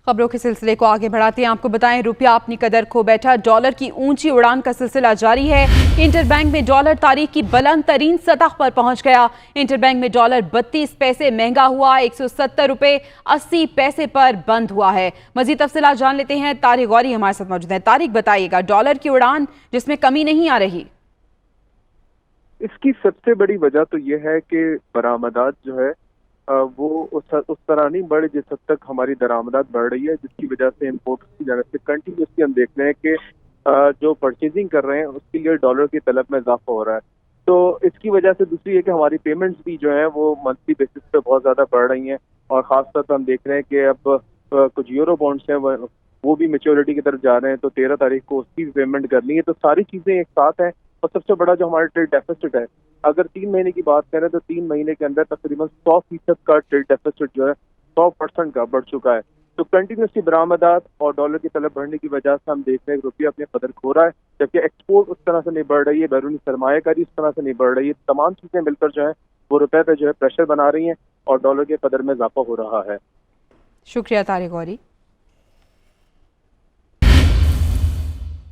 खबरों के सिलसिले को आगे बढ़ाते हैं। आपको बताएं, रुपया अपनी कदर खो बैठा, डॉलर की ऊंची उड़ान का सिलसिला जारी है। इंटरबैंक में डॉलर तारीख की बुलंद तरीन सतह पर पहुंच गया। इंटरबैंक में डॉलर 32 पैसे महंगा हुआ, 170 रुपए 80 पैसे पर बंद हुआ है। मजीद तफसीलात जान लेते हैं। तारिक गौरी हमारे साथ मौजूद है। तारिक, बताइएगा, डॉलर की उड़ान जिसमें कमी नहीं आ रही। इसकी सबसे बड़ी वजह तो ये है कि बरामदात जो है वो उस तरह नहीं बढ़े जिस हद तक हमारी दरामदात बढ़ रही है, जिसकी वजह से इम्पोर्ट की जाने से कंटिन्यूसली हम देख रहे हैं कि जो परचेजिंग कर रहे हैं उसके लिए डॉलर की तलब में इजाफा हो रहा है। तो इसकी वजह से दूसरी है कि हमारी पेमेंट्स भी जो है वो मंथली बेसिस पे बहुत ज़्यादा बढ़ रही हैं, और ख़ासतौर पर हम देख रहे हैं कि अब कुछ यूरो बॉन्ड्स हैं वो भी मेच्योरिटी की तरफ जा रहे हैं, तो 13 तारीख को उसकी भी पेमेंट करनी है। तो सारी चीज़ें एक साथ हैं। और सबसे बड़ा जो हमारा ट्रेड डेफिसिट है, अगर 3 महीने की बात करें तो 3 महीने के अंदर तकरीबन 100% का ट्रेड डेफिसिट जो है 100% का बढ़ चुका है। तो कंटिन्यूसली बरामदात और डॉलर की तलब बढ़ने की वजह से हम देख रहे हैं कि रुपया अपने कदर खो रहा है, जबकि एक्सपोर्ट उस तरह से नहीं बढ़ रही है, बैरूनी सरमायाकारी उस तरह से नहीं बढ़ रही है। तमाम चीज़ें मिलकर जो है वो रुपये पे जो है प्रेशर बना रही हैं और डॉलर के कदर में इजाफा हो रहा है। शुक्रिया तारिक गौरी।